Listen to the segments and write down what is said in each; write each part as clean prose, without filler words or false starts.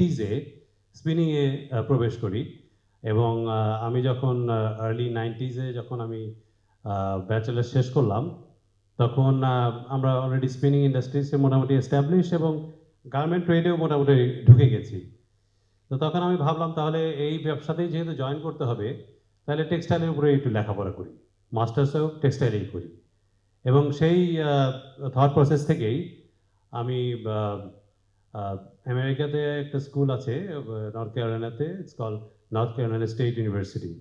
এইটিজে স্পিনিংয়ে প্রবেশ করি এবং আমি যখন আর্লি 90s-এ যখন আমি ব্যাচেলার শেষ করলাম তখন আমরা অলরেডি স্পিনিং ইন্ডাস্ট্রিজে মোটামুটি এস্টাবলিশ এবং গার্মেন্ট ট্রেডেও মোটামুটি ঢুকে গেছি। তো তখন আমি ভাবলাম তাহলে এই ব্যবসাতেই যেহেতু জয়েন করতে হবে তাহলে টেক্সটাইলের উপরে একটু লেখাপড়া করি, মাস্টার্সেও টেক্সটাইলেই করি। এবং সেই থট প্রসেস থেকেই আমি আমেরিকাতে একটা স্কুল আছে নর্থ ক্যারোলাইনাতে, it's call North Carolina State University.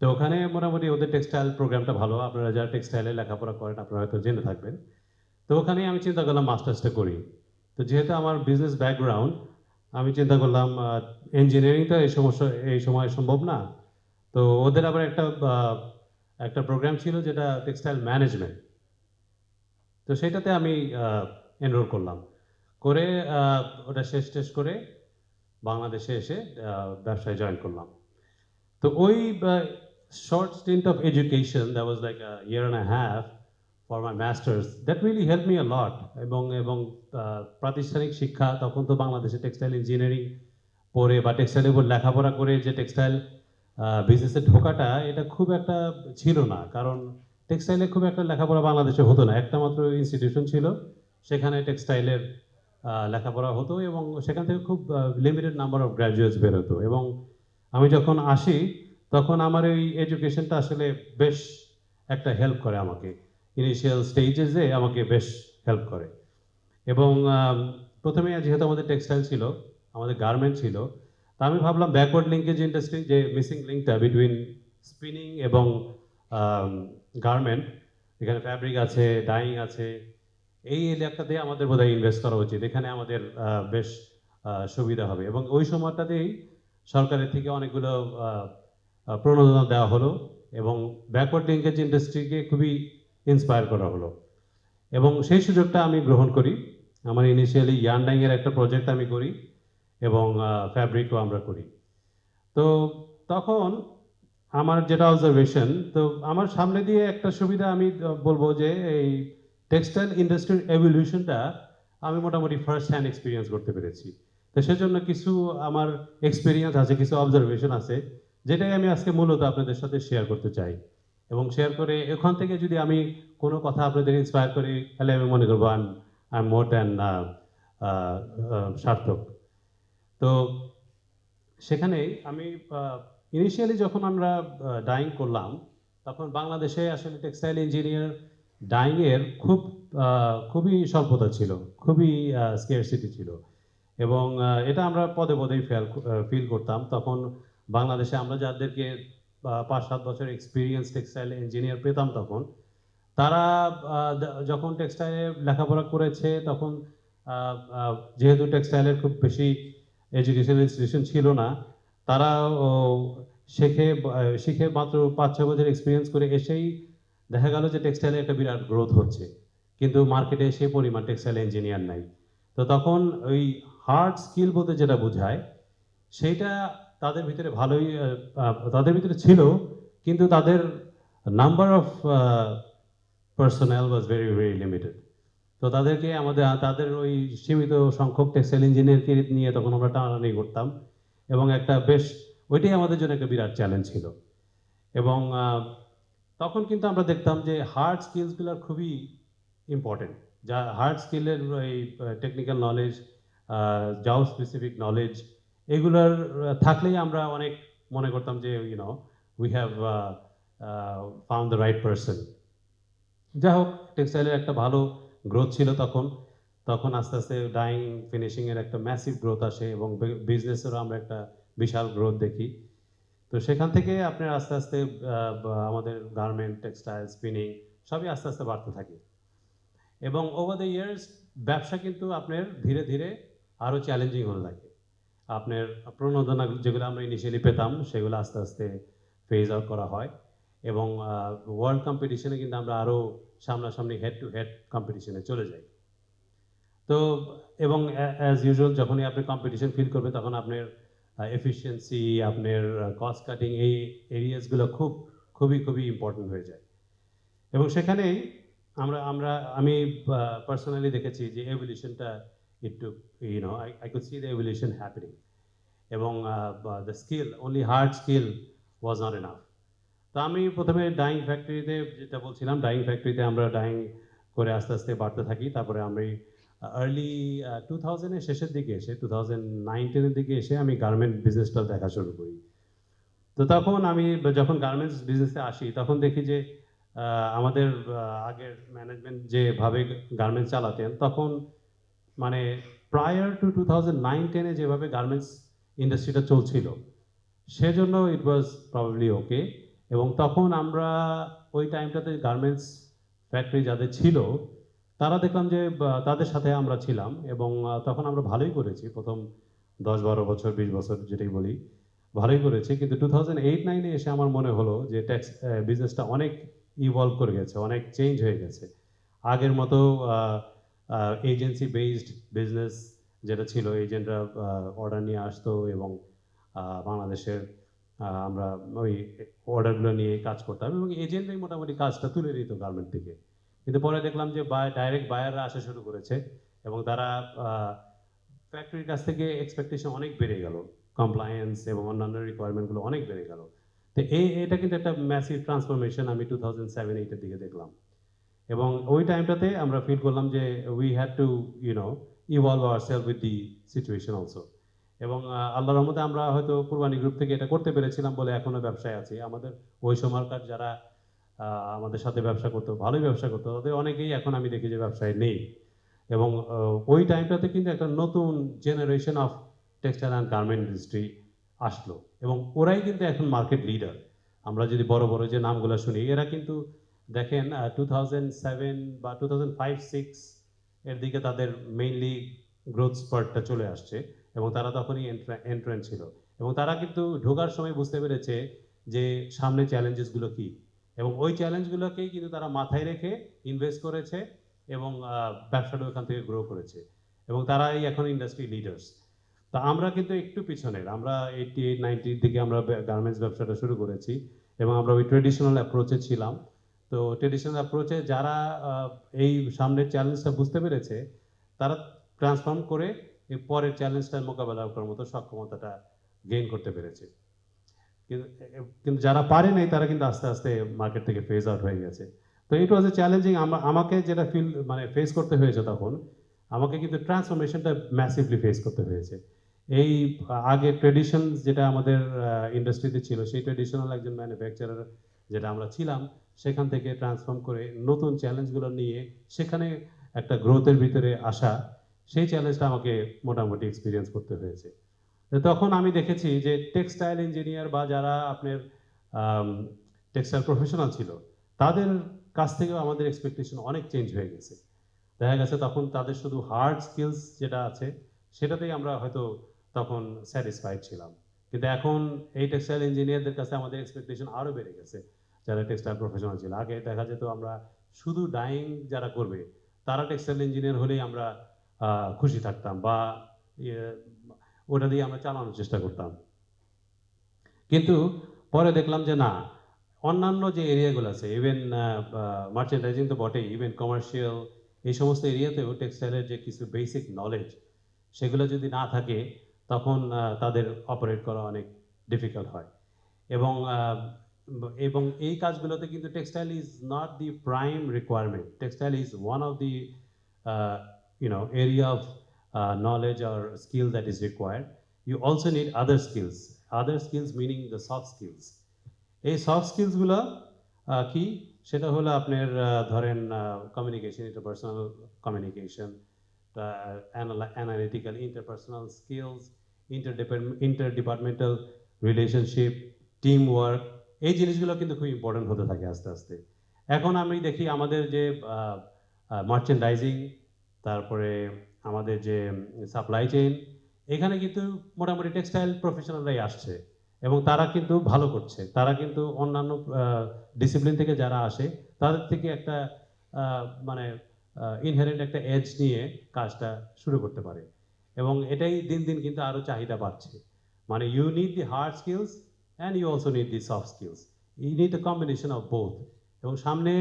তো ওখানে মোটামুটি ওদের টেক্সটাইল প্রোগ্রামটা ভালো, আপনারা যারা টেক্সটাইলে লেখাপড়া করেন আপনারা হয়তো জেনে থাকবেন। তো ওখানেই আমি চিন্তা করলাম মাস্টার্সটা করি। তো যেহেতু আমার বিজনেস ব্যাকগ্রাউন্ড, আমি চিন্তা করলাম ইঞ্জিনিয়ারিং তো এই সময় সম্ভব না। তো ওদের আবার একটা প্রোগ্রাম ছিল যেটা টেক্সটাইল ম্যানেজমেন্ট। তো সেটাতে আমি এনরোল করলাম, করে ওটা শেষ করে বাংলাদেশে এসে ব্যবসায় জয়েন করলাম। তো ওই short stint of education, that was like a year and a half for my masters, that really helped me a lot. এবং প্রাতিষ্ঠানিক শিক্ষা, তখন তো বাংলাদেশে টেক্সটাইল ইঞ্জিনিয়ারিং পড়ে বা টেক্সটাইলের উপর লেখাপড়া করে যে টেক্সটাইল বিজনেসে ঢোকাটা এটা খুব একটা ছিল না, কারণ টেক্সটাইলে খুব একটা লেখাপড়া বাংলাদেশে হতো না। একটা মাত্র ইনস্টিটিউশন ছিল, সেখানে টেক্সটাইলের লেখাপড়া হতো এবং সেখান থেকে খুব লিমিটেড নাম্বার অফ গ্র্যাজুয়েটস বেরোতো। এবং আমি যখন আসি তখন আমার এই এডুকেশনটা আসলে বেশ একটা হেল্প করে আমাকে, ইনিশিয়াল স্টেজেসে আমাকে বেশ হেল্প করে। এবং প্রথমে যেহেতু আমাদের টেক্সটাইল ছিল, আমাদের গার্মেন্ট ছিল, তা আমি ভাবলাম ব্যাকওয়ার্ড লিঙ্কেজ ইন্ডাস্ট্রি, যে মিসিং লিঙ্কটা বিটুইন স্পিনিং এবং গার্মেন্ট, এখানে ফ্যাব্রিক আছে, ডাইং আছে, এই এলাকাতে আমাদের বোধহয় ইনভেস্ট করা উচিত, এখানে আমাদের বেশ সুবিধা হবে। এবং ওই সময়টাতেই সরকারের থেকে অনেকগুলো প্রণোদনা দেওয়া হলো এবং ব্যাকওয়ার্ড লিঙ্কেজ ইন্ডাস্ট্রিকে খুবই ইন্সপায়ার করা হলো এবং সেই সুযোগটা আমি গ্রহণ করি। আমার ইনিশিয়ালি ইয়ানডাইংয়ের একটা প্রজেক্ট আমি করি এবং ফ্যাব্রিকও আমরা করি। তো তখন আমার যেটা অবজারভেশন, তো আমার সামনে দিয়ে একটা সুবিধা আমি বলবো যে এই টেক্সটাইল ইন্ডাস্ট্রির এভলিউশনটা আমি মোটামুটি ফার্স্ট হ্যান্ড এক্সপিরিয়েন্স করতে পেরেছি। তো সেজন্য কিছু আমার এক্সপিরিয়েন্স আছে, কিছু অবজারভেশন আছে, যেটাই আমি আজকে মূলত আপনাদের সাথে শেয়ার করতে চাই। এবং শেয়ার করে এখান থেকে যদি আমি কোনো কথা আপনাদের ইন্সপায়ার করি তাহলে আমি মনে করবো আই এম মোর দ্যান সার্থক। তো সেখানেই আমি ইনিশিয়ালি যখন আমরা ডাইং করলাম তখন বাংলাদেশে আসলে টেক্সটাইল ইঞ্জিনিয়ার ডাইংয়ের খুবই স্বল্পতা ছিল, খুবই স্কেয়ারসিটি ছিল। এবং এটা আমরা পদে পদেই ফিল করতাম। তখন বাংলাদেশে আমরা যাদেরকে 5-7 বছর এক্সপিরিয়েন্স টেক্সটাইল ইঞ্জিনিয়ার পেতাম, তখন তারা যখন টেক্সটাইলে লেখাপড়া করেছে তখন যেহেতু টেক্সটাইলের খুব বেশি এডুকেশন ইনস্টিটিউশন ছিল না, তারা শিখে মাত্র 5-6 বছর এক্সপিরিয়েন্স করে এসেই দেখা গেল যে টেক্সটাইলে একটা বিরাট গ্রোথ হচ্ছে, কিন্তু মার্কেটে সে পরিমাণ টেক্সটাইল ইঞ্জিনিয়ার নাই। তো তখন ওই হার্ড স্কিল বলতে যেটা বোঝায় সেইটা তাদের ভিতরে ভালোই তাদের ভিতরে ছিল, কিন্তু তাদের number of personal was very very limited. তো তাদের ওই সীমিত সংখ্যক টেক্সটাইল ইঞ্জিনিয়ারকে নিয়ে তখন আমরা টানাটানি করতাম এবং ওইটাই আমাদের জন্য একটা বিরাট চ্যালেঞ্জ ছিল। এবং তখন কিন্তু আমরা দেখতাম যে হার্ড স্কিলসগুলো খুবই ইম্পর্টেন্ট, যা হার্ড স্কিলের এই টেকনিক্যাল নলেজ, যাও স্পেসিফিক নলেজ, এগুলোর থাকলেই আমরা অনেক মনে করতাম যে we have found the right person. যাই হোক, টেক্সটাইলের একটা ভালো গ্রোথ ছিল তখন। তখন আস্তে আস্তে ডাইং ফিনিশিংয়ের একটা ম্যাসিভ গ্রোথ আসে এবং বিজনেসেরও আমরা একটা বিশাল গ্রোথ দেখি। তো সেখান থেকে আপনার আস্তে আস্তে আমাদের গার্মেন্ট, টেক্সটাইল, স্পিনিং সবই আস্তে আস্তে বাড়তে থাকে। এবং ওভার দ্য ইয়ার্স ব্যবসা কিন্তু আপনার ধীরে ধীরে আরও চ্যালেঞ্জিং হতে থাকে। আপনার প্রণোদনা যেগুলো আমরা ইনিশিয়ালি পেতাম সেগুলো আস্তে আস্তে ফেজ আউট করা হয় এবং ওয়ার্ল্ড কম্পিটিশনে কিন্তু আমরা আরও সামনাসামনি হেড টু হেড কম্পিটিশনে চলে যাই। তো এবং অ্যাজ ইউজুয়াল যখনই আপনি কম্পিটিশন ফিল করবেন তখন আপনার এফিসিয়েন্সি, আপনার কস্ট কাটিং, এই এরিয়াসগুলো খুবই খুবই ইম্পর্টেন্ট হয়ে যায়। এবং সেখানেই আমি পার্সোনালি দেখেছি যে এভলিউশনটা it took, I could see the evolution happening. এবং the skill, only hard skill was not enough. তো আমি প্রথমে ডাইং ফ্যাক্টরিতে, যেটা বলছিলাম, ডাইং ফ্যাক্টরিতে আমরা ডাইং করে আস্তে আস্তে বাড়তে থাকি। তারপরে আমি আর্লি 2000-এর শেষের দিকে এসে, 2009-10-এর দিকে এসে আমি গার্মেন্ট বিজনেসটা দেখা শুরু করি। তো তখন আমি যখন গার্মেন্টস বিজনেসে আসি, তখন দেখি যে আমাদের আগের ম্যানেজমেন্ট যেভাবে গার্মেন্টস চালাতেন, তখন মানে প্রায়র টু 2009-10-এ যেভাবে গার্মেন্টস ইন্ডাস্ট্রিটা চলছিল, সেজন্য ইট ওয়াজ প্রবাবলি ওকে। এবং তখন আমরা ওই টাইমটাতে গার্মেন্টস ফ্যাক্টরি যাদের ছিল, তারা দেখলাম যে তাদের সাথে আমরা ছিলাম, এবং তখন আমরা ভালোই করেছি প্রথম 10-12 বছর, 20 বছর যেটাই বলি, ভালোই করেছি। কিন্তু 2008-9-এ এসে আমার মনে হলো যে ট্যাক্স বিজনেসটা অনেক ইভলভ করে গেছে, অনেক চেঞ্জ হয়ে গেছে। আগের মতো এজেন্সি বেসড বিজনেস যেটা ছিল, এজেন্টরা অর্ডার নিয়ে আসতো এবং বাংলাদেশের আমরা ওই অর্ডারগুলো নিয়ে কাজ করতাম, এবং এজেন্টরাই মোটামুটি কাজটা তুলে নিত গার্মেন্ট থেকে। কিন্তু পরে দেখলাম যে ডাইরেক্ট বায়াররা আসা শুরু করেছে, এবং তারা ফ্যাক্টরির কাছ থেকে এক্সপেকটেশন অনেক বেড়ে গেল, কমপ্লায়েন্স এবং অন্যান্য রিকোয়ারমেন্টগুলো অনেক বেড়ে গেল। তো এটা কিন্তু একটা ম্যাসিভ ট্রান্সফরমেশন আমি 2007-8-এর দিকে দেখলাম। এবং ওই টাইমটাতে আমরা ফিল করলাম যে we had to evolve our self with the situation also. এবং আল্লাহর রহমতে আমরা হয়তো কুরবানি গ্রুপ থেকে এটা করতে পেরেছিলাম বলে এখনো ব্যবসায় আছি। আমাদের ওই সময়কার যারা আমাদের সাথে ব্যবসা করতো, ভালোই ব্যবসা করতো, তাদের অনেকেই এখন আমি দেখি যে ব্যবসায় নেই। এবং ওই টাইমটাতে কিন্তু একটা নতুন generation of textile and garment industry আসলো, এবং ওরাই কিন্তু এখন মার্কেট লিডার। আমরা যদি বড় বড় যে নামগুলো শুনি, এরা কিন্তু দেখেন 2007 বা 2005-6 এর দিকে তাদের মেইনলি গ্রোথ স্পার্টটা চলে আসছে, এবং তারা তখনই এন্ট্রেন্ট ছিল। এবং তারা কিন্তু ঢোকার সময় বুঝতে পেরেছে যে সামনে চ্যালেঞ্জেসগুলো কী, এবং ওই চ্যালেঞ্জগুলোকেই কিন্তু তারা মাথায় রেখে ইনভেস্ট করেছে, এবং ব্যবসাটা ওখান থেকে গ্রো করেছে, এবং তারাই এখন ইন্ডাস্ট্রি লিডার্স। তা আমরা কিন্তু একটু পিছনের, আমরা 88-90-র দিকে আমরা গার্মেন্টস ব্যবসাটা শুরু করেছি, এবং আমরা ওই ট্রেডিশনাল অ্যাপ্রোচে ছিলাম। তো ট্রেডিশনাল অ্যাপ্রোচে যারা এই সামনের চ্যালেঞ্জটা বুঝতে পেরেছে, তারা ট্রান্সফর্ম করে এই পরের চ্যালেঞ্জটার মোকাবেলা করার মতো সক্ষমতাটা গেইন করতে পেরেছে। কিন্তু যারা পারে নাই, তারা কিন্তু আস্তে আস্তে মার্কেট থেকে ফেজ আউট হয়ে গেছে। তো ইট ওয়াজ এ চ্যালেঞ্জিং। আমাকে যেটা ফেস করতে হয়েছে তখন, আমাকে কিন্তু ট্রান্সফরমেশনটা ম্যাসিভলি ফেস করতে হয়েছে। এই আগে ট্রেডিশন যেটা আমাদের ইন্ডাস্ট্রিতে ছিল, সেই ট্রেডিশনাল একজন ম্যানুফ্যাকচারার যেটা আমরা ছিলাম, সেখান থেকে ট্রান্সফর্ম করে নতুন চ্যালেঞ্জগুলো নিয়ে সেখানে একটা গ্রোথের ভিতরে আসা, সেই চ্যালেঞ্জটা আমাকে মোটামুটি এক্সপিরিয়েন্স করতে হয়েছে। তখন আমি দেখেছি যে টেক্সটাইল ইঞ্জিনিয়ার বা যারা আপনার টেক্সটাইল প্রফেশনাল ছিল, তাদের কাছ থেকেও আমাদের এক্সপেকটেশন অনেক চেঞ্জ হয়ে গেছে। দেখা গেছে তখন তাদের শুধু হার্ড স্কিলস যেটা আছে, সেটাতেই আমরা হয়তো তখন স্যাটিসফাইড ছিলাম। কিন্তু এখন এই টেক্সটাইল ইঞ্জিনিয়ারদের কাছে আমাদের এক্সপেকটেশন আরও বেড়ে গেছে, যারা টেক্সটাইল প্রফেশনাল ছিল। আগে দেখা যেত আমরা শুধু ডাইং যারা করবে, তারা টেক্সটাইল ইঞ্জিনিয়ার হলেই আমরা খুশি থাকতাম, বা ওটা দিয়ে আমরা চালানোর চেষ্টা করতাম। কিন্তু পরে দেখলাম যে না, অন্যান্য যে এরিয়াগুলো আছে, ইভেন মার্চেন্ডাইজিং তো বটেই, ইভেন কমার্শিয়াল, এই সমস্ত এরিয়াতেও টেক্সটাইলের যে কিছু বেসিক নলেজ, সেগুলো যদি না থাকে, তখন তাদের অপারেট করা অনেক ডিফিকাল্ট হয়। এবং এবং এই কাজগুলোতে কিন্তু textile is not the prime requirement. Textile is one of the area of knowledge or skill that is required. You also need other skills meaning the soft skills. এই সফট স্কিলসগুলো কি, সেটা হলো আপনার ধরেন communication, interpersonal communication, analytical interpersonal skills, interdepartmental relationship, team work, এই জিনিসগুলো কিন্তু খুব ইম্পর্টেন্ট হতে থাকে আস্তে আস্তে। এখন আমি দেখি আমাদের যে মার্চেন্ডাইজিং, তারপরে আমাদের যে সাপ্লাই চেইন, এখানে কিন্তু মোটামুটি টেক্সটাইল প্রফেশনালরাই আসছে, এবং তারা কিন্তু ভালো করছে। তারা কিন্তু অন্যান্য ডিসিপ্লিন থেকে যারা আসে, তাদের থেকে একটা মানে ইনহেরেন্ট একটা এজ নিয়ে কাজটা শুরু করতে পারে, এবং এটাই দিন দিন কিন্তু আরও চাহিদা বাড়ছে। মানে you need the hard skills and you also need the soft skills, you need a combination of both. এবং সামনে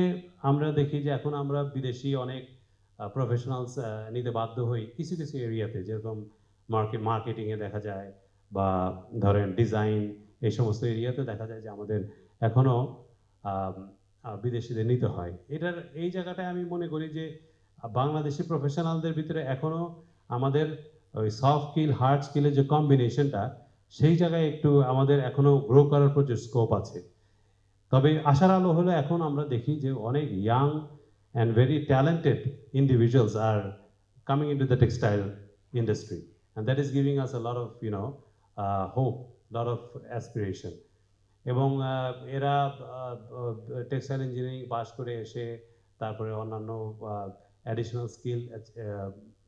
আমরা দেখি যে এখন আমরা বিদেশি অনেক প্রফেশনালস নিতে বাধ্য হই কিছু কিছু এরিয়াতে, যেরকম মার্কেটিংয়ে দেখা যায় বা ধরেন ডিজাইন, এই সমস্ত এরিয়াতে দেখা যায় যে আমাদের এখনও বিদেশিদের নিতে হয়। এই জায়গাটায় আমি মনে করি যে বাংলাদেশি প্রফেশনালদের ভিতরে এখনও আমাদের ওই সফট স্কিল হার্ড স্কিলের যে কম্বিনেশনটা, সেই জায়গায় একটু আমাদের এখনও গ্রো করার প্রচুর স্কোপ আছে। তবে আশার আলো হলো এখন আমরা দেখি যে অনেক young and very talented individuals are coming in to the textile industry, and that is giving us a lot of hope, lot of aspiration. এবং এরা টেক্সটাইল ইঞ্জিনিয়ারিং পাস করে এসে তারপরে অন্যান্য অ্যাডিশনাল স্কিল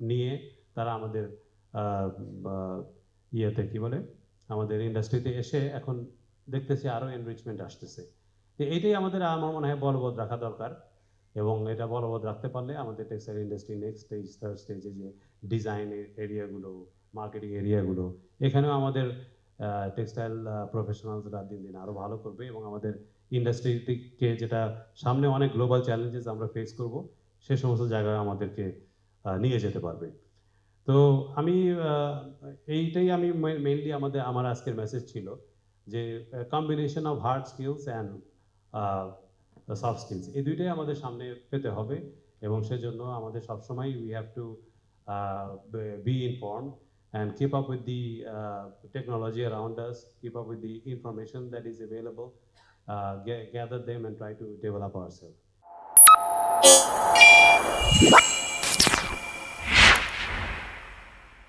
নিয়ে তারা আমাদের ইয়েতে কি বলে আমাদের ইন্ডাস্ট্রিতে এসে এখন দেখতেছি আরও এনরিচমেন্ট আসতেছে। তো এইটাই আমাদের আমার মনে হয় বলবৎ রাখা দরকার, এবং এটা বলবৎ রাখতে পারলে আমাদের textile industry next stage third স্টেজে যে ডিজাইন এরিয়াগুলো, মার্কেটিং এরিয়াগুলো, এখানেও আমাদের টেক্সটাইল প্রফেশনালসরা দিন দিন আরও ভালো করবে, এবং আমাদের ইন্ডাস্ট্রিকে যেটা সামনে অনেক গ্লোবাল চ্যালেঞ্জেস আমরা ফেস করব, সে সমস্ত জায়গায় আমাদেরকে নিয়ে যেতে পারবে। তো আমি এইটাই আমি মেইনলি আমার আজকের মেসেজ ছিল যে combination of hard skills and soft skills, এই দুইটাই আমাদের সামনে পেতে হবে, এবং সেজন্য আমাদের সবসময় we have to B informed and keep up with the technology around us, keep up with the information that is available, gather them and try to develop ourselves.